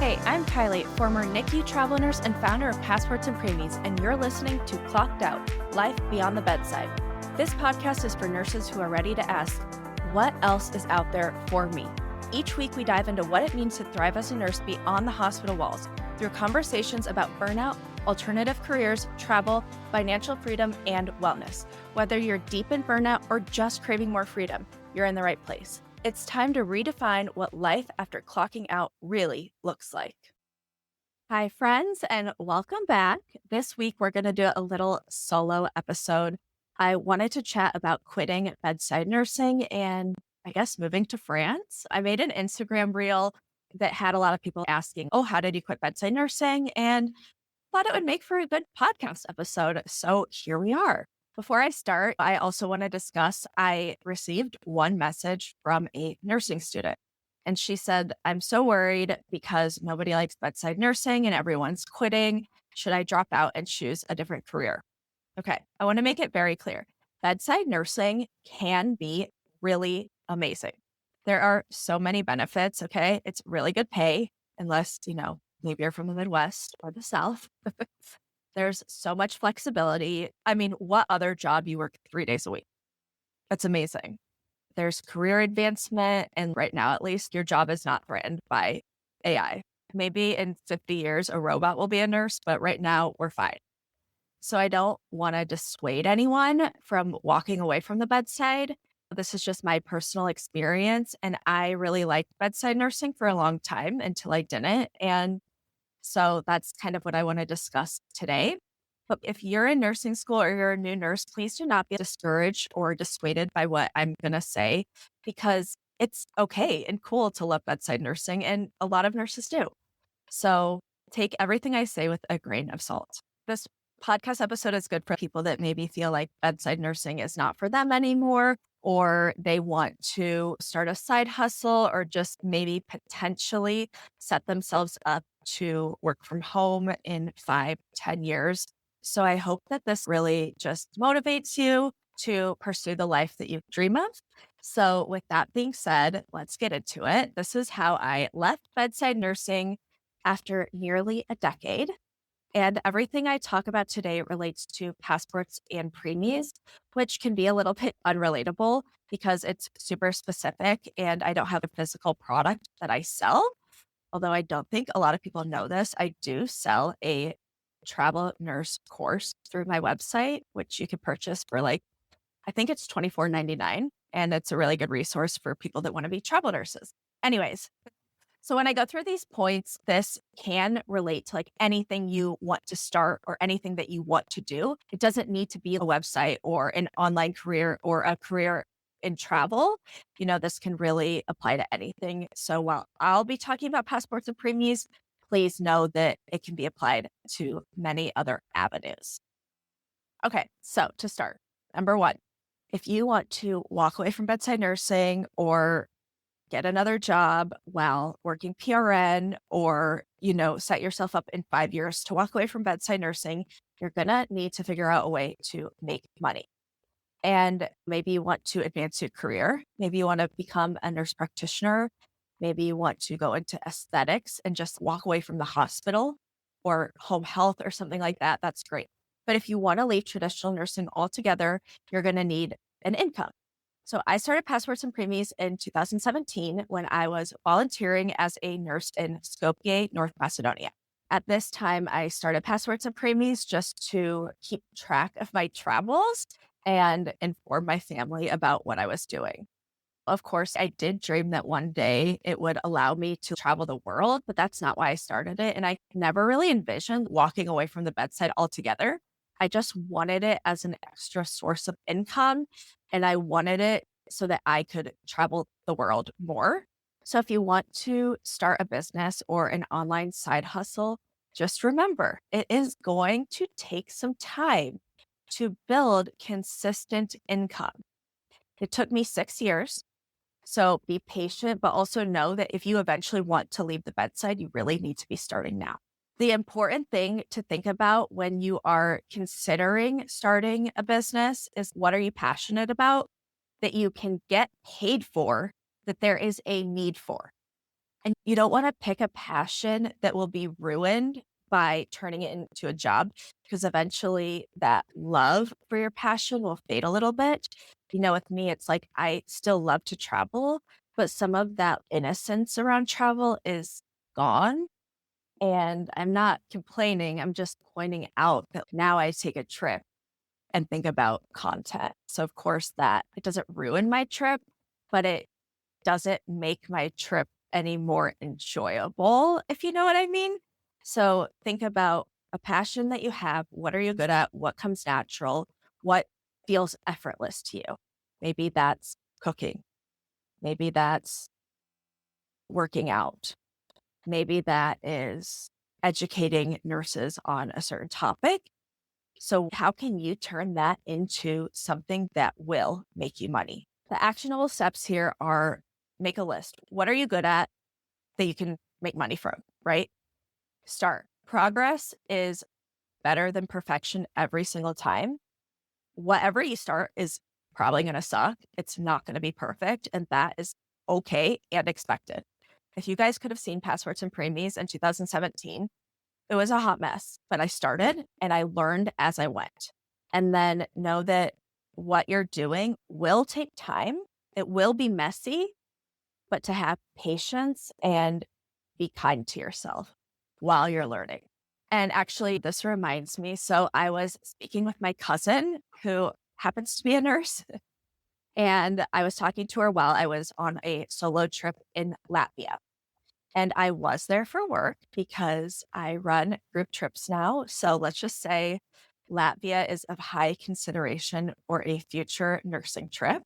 Hey, I'm Kylee, former NICU travel nurse and founder of Passports and Preemies, and you're listening to Clocked Out, Life Beyond the Bedside. This podcast is for nurses who are ready to ask, what else is out there for me? Each week, we dive into what it means to thrive as a nurse beyond the hospital walls through conversations about burnout, alternative careers, travel, financial freedom, and wellness. Whether you're deep in burnout or just craving more freedom, you're in the right place. It's time to redefine what life after clocking out really looks like. Hi, friends, and welcome back. This week, we're going to do a little solo episode. I wanted to chat about quitting bedside nursing and I guess moving to France. I made an Instagram reel that had a lot of people asking, oh, how did you quit bedside nursing? And thought it would make for a good podcast episode. So here we are. Before I start, I also want to discuss I received one message from a nursing student. And she said, I'm so worried because nobody likes bedside nursing and everyone's quitting. Should I drop out and choose a different career? Okay, I want to make it very clear. Bedside nursing can be really amazing. There are so many benefits. Okay, it's really good pay, unless, maybe you're from the Midwest or the South. There's so much flexibility. I mean, what other job you work 3 days a week? That's amazing. There's career advancement. And right now, at least, your job is not threatened by AI. Maybe in 50 years, a robot will be a nurse, but right now, we're fine. So I don't want to dissuade anyone from walking away from the bedside. This is just my personal experience. And I really liked bedside nursing for a long time until I didn't. And so that's kind of what I want to discuss today. But if you're in nursing school or you're a new nurse, please do not be discouraged or dissuaded by what I'm going to say, because it's okay and cool to love bedside nursing. And a lot of nurses do. So take everything I say with a grain of salt. This podcast episode is good for people that maybe feel like bedside nursing is not for them anymore, or they want to start a side hustle, or just maybe potentially set themselves up to work from home in 5-10 years. So I hope that this really just motivates you to pursue the life that you dream of. So with that being said, let's get into it. This is how I left bedside nursing after nearly a decade. And everything I talk about today relates to passports and preemies, which can be a little bit unrelatable because it's super specific and I don't have a physical product that I sell. Although I don't think a lot of people know this, I do sell a travel nurse course through my website, which you can purchase for I think it's $24.99. And it's a really good resource for people that want to be travel nurses. Anyways, so when I go through these points, this can relate to anything you want to start or anything that you want to do. It doesn't need to be a website or an online career or a career in travel. This can really apply to anything. So while I'll be talking about passports and preemies, please know that it can be applied to many other avenues. Okay, so to start, number one, if you want to walk away from bedside nursing or get another job while working PRN, or, set yourself up in 5 years to walk away from bedside nursing, you're going to need to figure out a way to make money. And maybe you want to advance your career. Maybe you want to become a nurse practitioner. Maybe you want to go into aesthetics and just walk away from the hospital or home health or something like that. That's great. But if you want to leave traditional nursing altogether, you're going to need an income. So I started Passports and Preemies in 2017 when I was volunteering as a nurse in Skopje, North Macedonia. At this time, I started Passports and Preemies just to keep track of my travels and inform my family about what I was doing. Of course, I did dream that one day it would allow me to travel the world, but that's not why I started it. And I never really envisioned walking away from the bedside altogether. I just wanted it as an extra source of income. And I wanted it so that I could travel the world more. So if you want to start a business or an online side hustle, just remember it is going to take some time to build consistent income. It took me 6 years. So be patient, but also know that if you eventually want to leave the bedside, you really need to be starting now. The important thing to think about when you are considering starting a business is, what are you passionate about that you can get paid for, that there is a need for? And you don't want to pick a passion that will be ruined by turning it into a job because eventually that love for your passion will fade a little bit. With me, it's like I still love to travel, but some of that innocence around travel is gone. And I'm not complaining. I'm just pointing out that now I take a trip and think about content. So, of course, that it doesn't ruin my trip, but it doesn't make my trip any more enjoyable, if you know what I mean. So think about a passion that you have. What are you good at? What comes natural? What feels effortless to you? Maybe that's cooking. Maybe that's working out. Maybe that is educating nurses on a certain topic. So, how can you turn that into something that will make you money? The actionable steps here are make a list. What are you good at that you can make money from, right? Start. Progress is better than perfection every single time. Whatever you start is probably going to suck. It's not going to be perfect. And that is okay and expected. If you guys could have seen Passports and Preemies in 2017, it was a hot mess, but I started and I learned as I went. And then know that what you're doing will take time. It will be messy, but to have patience and be kind to yourself while you're learning. And actually, this reminds me. So I was speaking with my cousin who happens to be a nurse, and I was talking to her while I was on a solo trip in Latvia. And I was there for work because I run group trips now. So let's just say Latvia is of high consideration for a future nursing trip.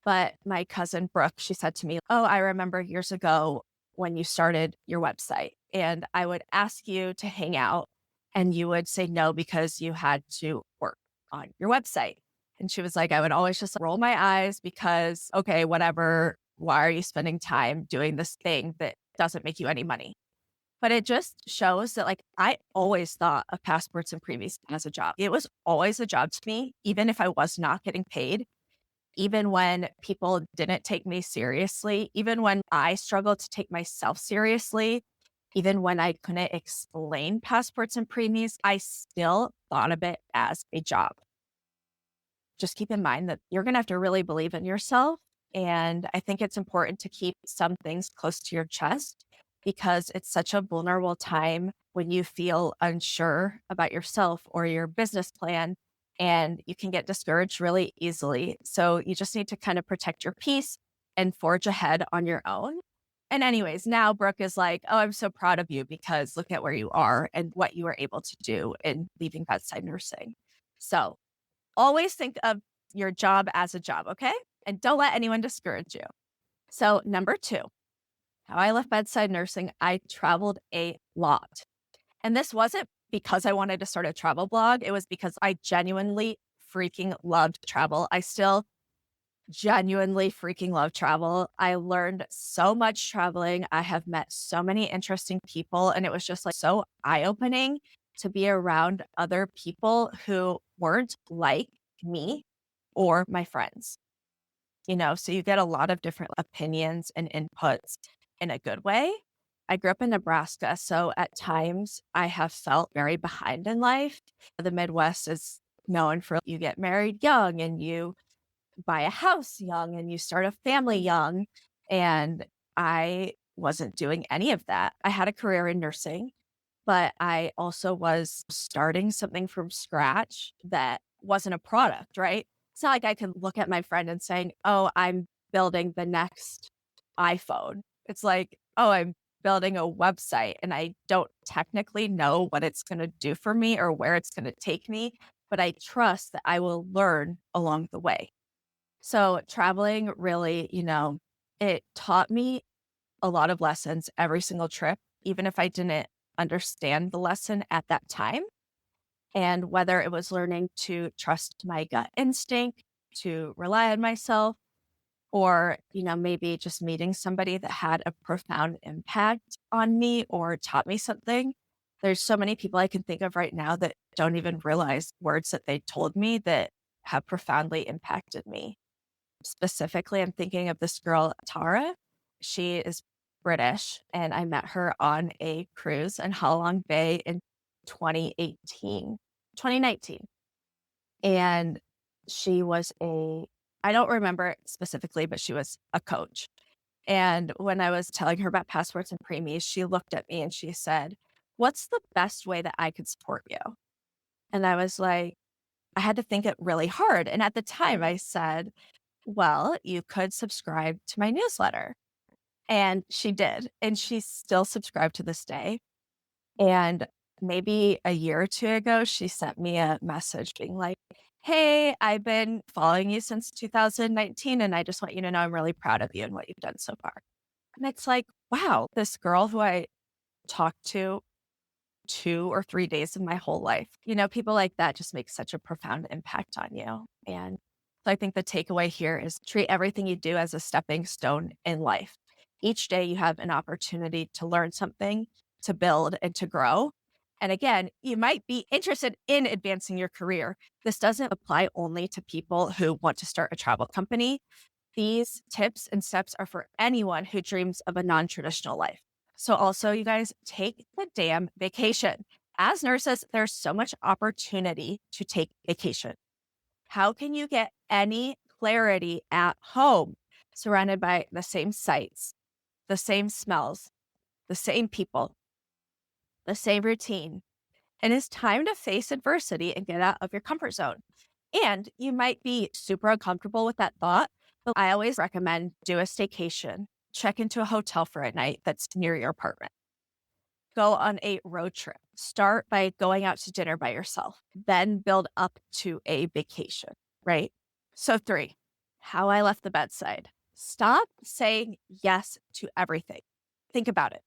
But my cousin Brooke, she said to me, "Oh, I remember years ago when you started your website, and I would ask you to hang out, and you would say no because you had to work on your website." And she was like, I would always just roll my eyes because, okay, whatever. Why are you spending time doing this thing that doesn't make you any money? But it just shows that, like, I always thought of Passports and Previous as a job. It was always a job to me, even if I was not getting paid, even when people didn't take me seriously, even when I struggled to take myself seriously, even when I couldn't explain Passports and Preemies, I still thought of it as a job. Just keep in mind that you're going to have to really believe in yourself. And I think it's important to keep some things close to your chest because it's such a vulnerable time when you feel unsure about yourself or your business plan, and you can get discouraged really easily. So you just need to kind of protect your peace and forge ahead on your own. And, anyways, now Brooke is like, "Oh, I'm so proud of you because look at where you are and what you were able to do in leaving bedside nursing." So, always think of your job as a job, okay? And don't let anyone discourage you. So, number two, how I left bedside nursing, I traveled a lot. And this wasn't because I wanted to start a travel blog. It was because I genuinely freaking loved travel. I still genuinely freaking love travel. I learned so much traveling. I have met so many interesting people, and it was just like so eye opening to be around other people who weren't like me or my friends. So you get a lot of different opinions and inputs in a good way. I grew up in Nebraska, so at times I have felt very behind in life. The Midwest is known for you get married young and you buy a house young and you start a family young. And I wasn't doing any of that. I had a career in nursing, but I also was starting something from scratch that wasn't a product, right? It's not like I can look at my friend and saying, "Oh, I'm building the next iPhone." It's like, "Oh, I'm building a website and I don't technically know what it's going to do for me or where it's going to take me, but I trust that I will learn along the way." So traveling really, it taught me a lot of lessons every single trip, even if I didn't understand the lesson at that time. And whether it was learning to trust my gut instinct, to rely on myself, or, maybe just meeting somebody that had a profound impact on me or taught me something. There's so many people I can think of right now that don't even realize words that they told me that have profoundly impacted me. Specifically, I'm thinking of this girl, Tara. She is British, and I met her on a cruise in Halong Bay in 2018, 2019. And she was I don't remember it specifically, but she was a coach. And when I was telling her about passports and preemies, she looked at me and she said, "What's the best way that I could support you?" And I was like, I had to think it really hard. And at the time I said, well, you could subscribe to my newsletter. And she did. And she's still subscribed to this day. And maybe a year or two ago, she sent me a message being like, "Hey, I've been following you since 2019. And I just want you to know I'm really proud of you and what you've done so far." And it's like, wow, this girl who I talked to 2 or 3 days of my whole life. People like that just make such a profound impact on you. And so I think the takeaway here is treat everything you do as a stepping stone in life. Each day you have an opportunity to learn something, to build, and to grow. And again, you might be interested in advancing your career. This doesn't apply only to people who want to start a travel company. These tips and steps are for anyone who dreams of a non-traditional life. So also, you guys, take the damn vacation. As nurses, there's so much opportunity to take vacation. How can you get any clarity at home surrounded by the same sights, the same smells, the same people, the same routine? And it's time to face adversity and get out of your comfort zone. And you might be super uncomfortable with that thought, but I always recommend do a staycation, check into a hotel for a night that's near your apartment. Go on a road trip. Start by going out to dinner by yourself, then build up to a vacation, right? So 3, how I left the bedside. Stop saying yes to everything. Think about it.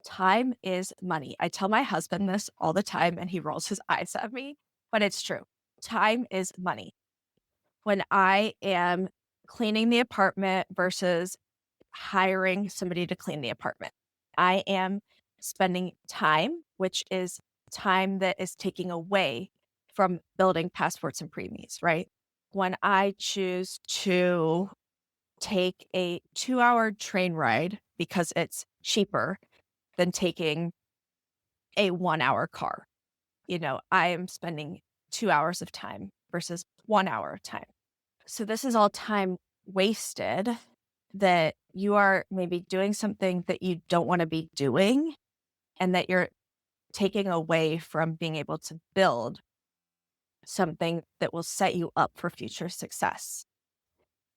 Time is money. I tell my husband this all the time and he rolls his eyes at me, but it's true. Time is money. When I am cleaning the apartment versus hiring somebody to clean the apartment, I am spending time, which is time that is taking away from building passports and preemies, right? When I choose to take a 2-hour train ride because it's cheaper than taking a 1-hour car, I am spending 2 hours of time versus 1 hour of time. So this is all time wasted that you are maybe doing something that you don't want to be doing and that you're taking away from being able to build something that will set you up for future success.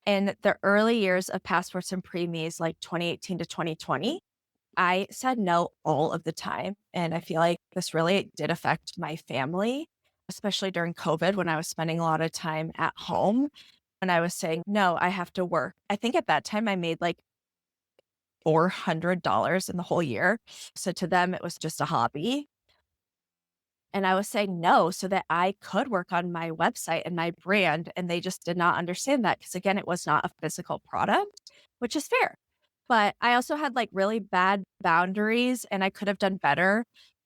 In the early years of passports and preemies, like 2018 to 2020, I said no all of the time. And I feel like this really did affect my family, especially during COVID when I was spending a lot of time at home. When I was saying, no, I have to work. I think at that time I made like $400 in the whole year. So to them, it was just a hobby. And I was saying no so that I could work on my website and my brand. And they just did not understand that because, again, it was not a physical product, which is fair. But I also had like really bad boundaries and I could have done better.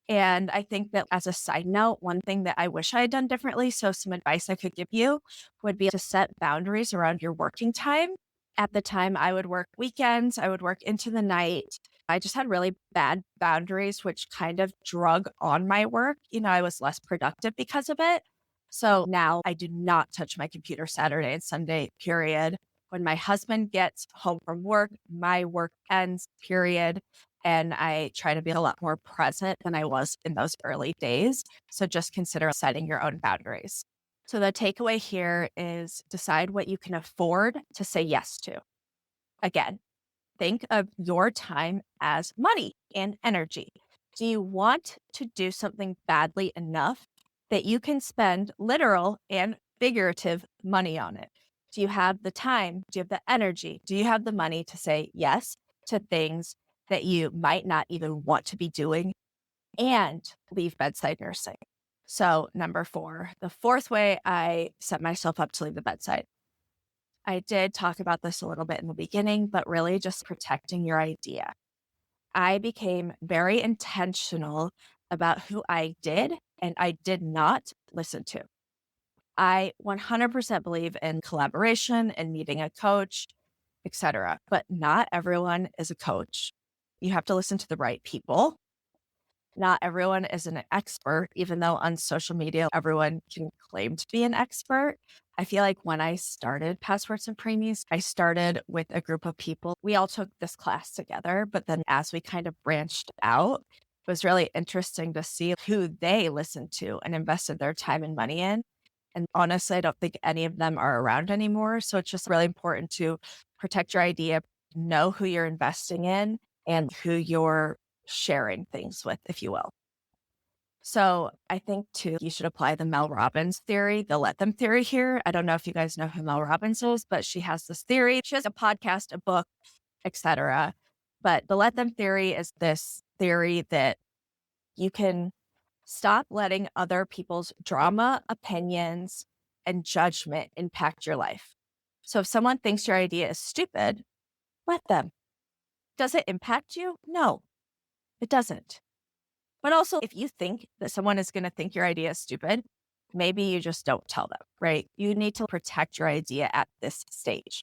And I think that as a side note, one thing that I wish I had done differently, so some advice I could give you would be to set boundaries around your working time. At the time, I would work weekends, I would work into the night. I just had really bad boundaries, which kind of drug on my work. I was less productive because of it. So now I do not touch my computer Saturday and Sunday, period. When my husband gets home from work, my work ends, period. And I try to be a lot more present than I was in those early days. So just consider setting your own boundaries. So the takeaway here is decide what you can afford to say yes to. Again, think of your time as money and energy. Do you want to do something badly enough that you can spend literal and figurative money on it? Do you have the time? Do you have the energy? Do you have the money to say yes to things that you might not even want to be doing and leave bedside nursing? So number 4, the 4th way I set myself up to leave the bedside. I did talk about this a little bit in the beginning, but really just protecting your idea. I became very intentional about who I did and I did not listen to. I 100% believe in collaboration and needing a coach, etc. But not everyone is a coach. You have to listen to the right people. Not everyone is an expert, even though on social media, everyone can claim to be an expert. I feel like when I started Passports and Preemies, I started with a group of people. We all took this class together, but then as we kind of branched out, it was really interesting to see who they listened to and invested their time and money in. And honestly, I don't think any of them are around anymore. So it's just really important to protect your idea, know who you're investing in and who you're sharing things with, if you will. So I think too, you should apply the Mel Robbins theory, the let them theory here. I don't know if you guys know who Mel Robbins is, but she has this theory. She has a podcast, a book, etc. But the let them theory is this theory that you can stop letting other people's drama, opinions, and judgment impact your life. So if someone thinks your idea is stupid, let them. Does it impact you? No, it doesn't. But also, if you think that someone is going to think your idea is stupid, maybe you just don't tell them, right? You need to protect your idea at this stage.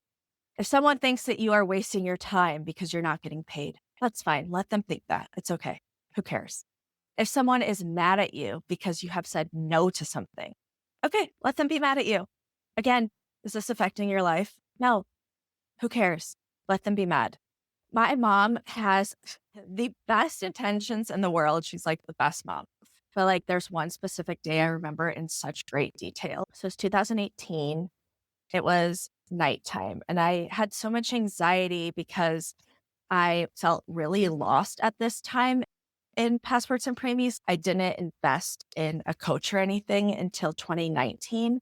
If someone thinks that you are wasting your time because you're not getting paid, that's fine. Let them think that. It's okay. Who cares? If someone is mad at you because you have said no to something, okay, let them be mad at you. Again, is this affecting your life? No. Who cares? Let them be mad. My mom has the best intentions in the world. She's like the best mom. But like there's one specific day I remember in such great detail. So it's 2018. It was nighttime and I had so much anxiety because I felt really lost at this time in Passports and Preemies. I didn't invest in a coach or anything until 2019.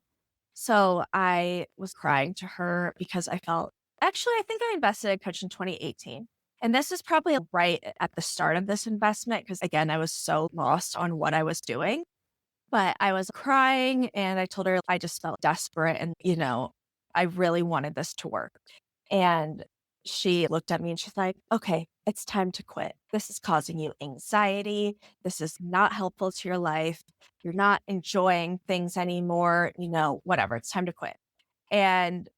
So I was crying to her because I felt, actually, I think I invested in a coach in 2018. And this is probably right at the start of this investment because, again, I was so lost on what I was doing. But I was crying and I told her I just felt desperate and, I really wanted this to work. And she looked at me and she's like, okay, it's time to quit. This is causing you anxiety. This is not helpful to your life. You're not enjoying things anymore, whatever. It's time to quit. And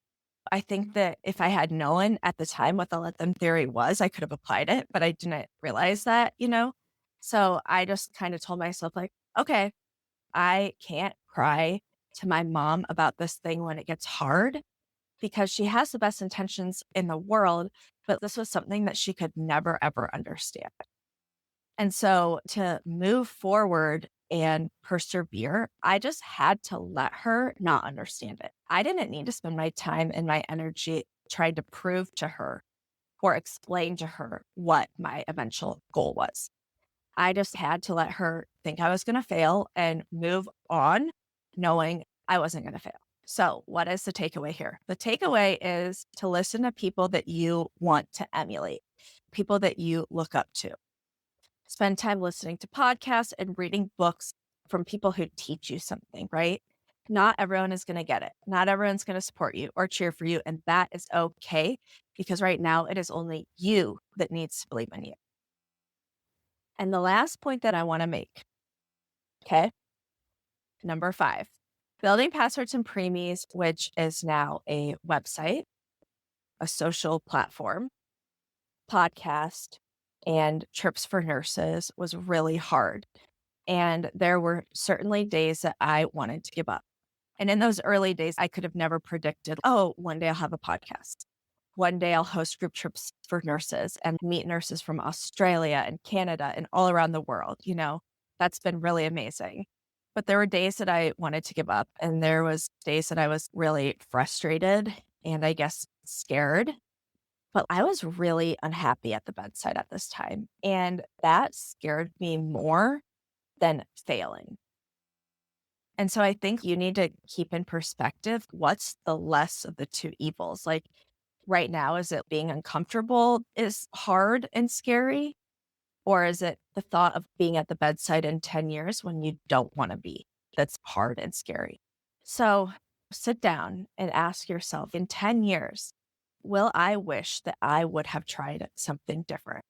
I think that if I had known at the time what the let them theory was, I could have applied it, but I didn't realize that. So I just kind of told myself, like, okay, I can't cry to my mom about this thing when it gets hard because she has the best intentions in the world, but this was something that she could never, ever understand. And so to move forward and persevere, I just had to let her not understand it. I didn't need to spend my time and my energy trying to prove to her or explain to her what my eventual goal was. I just had to let her think I was going to fail and move on, knowing I wasn't going to fail. So, what is the takeaway here? The takeaway is to listen to people that you want to emulate, people that you look up to. Spend time listening to podcasts and reading books from people who teach you something, right? Not everyone is going to get it. Not everyone's going to support you or cheer for you. And that is okay because right now it is only you that needs to believe in you. And the last point that I want to make, okay, number 5, building Passwords and Preemies, which is now a website, a social platform, podcast, and trips for nurses was really hard. And there were certainly days that I wanted to give up. And in those early days, I could have never predicted, oh, one day I'll have a podcast. One day I'll host group trips for nurses and meet nurses from Australia and Canada and all around the world. That's been really amazing. But there were days that I wanted to give up and there was days that I was really frustrated and I guess scared. But I was really unhappy at the bedside at this time. And that scared me more than failing. And so I think you need to keep in perspective what's the less of the two evils. Like right now, is it being uncomfortable is hard and scary? Or is it the thought of being at the bedside in 10 years when you don't want to be? That's hard and scary. So sit down and ask yourself in 10 years, will I wish that I would have tried something different?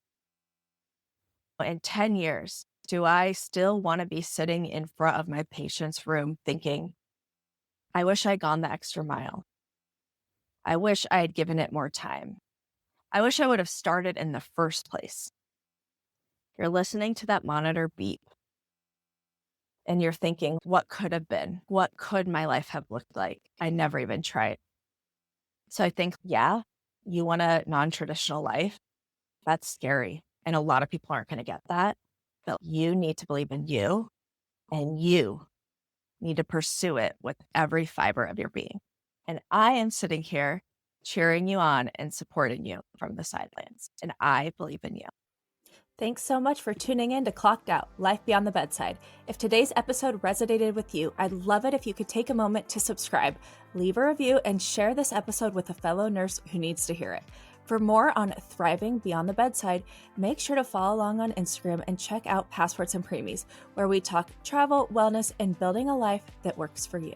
In 10 years, do I still want to be sitting in front of my patient's room thinking, I wish I'd gone the extra mile. I wish I had given it more time. I wish I would have started in the first place. You're listening to that monitor beep and you're thinking, what could have been? What could my life have looked like? I never even tried. So I think, yeah, you want a non-traditional life. That's scary. And a lot of people aren't going to get that. But you need to believe in you, and you need to pursue it with every fiber of your being. And I am sitting here cheering you on and supporting you from the sidelines. And I believe in you. Thanks so much for tuning in to Clocked Out, Life Beyond the Bedside. If today's episode resonated with you, I'd love it if you could take a moment to subscribe, leave a review, and share this episode with a fellow nurse who needs to hear it. For more on thriving beyond the bedside, make sure to follow along on Instagram and check out Passports and Preemies, where we talk travel, wellness, and building a life that works for you.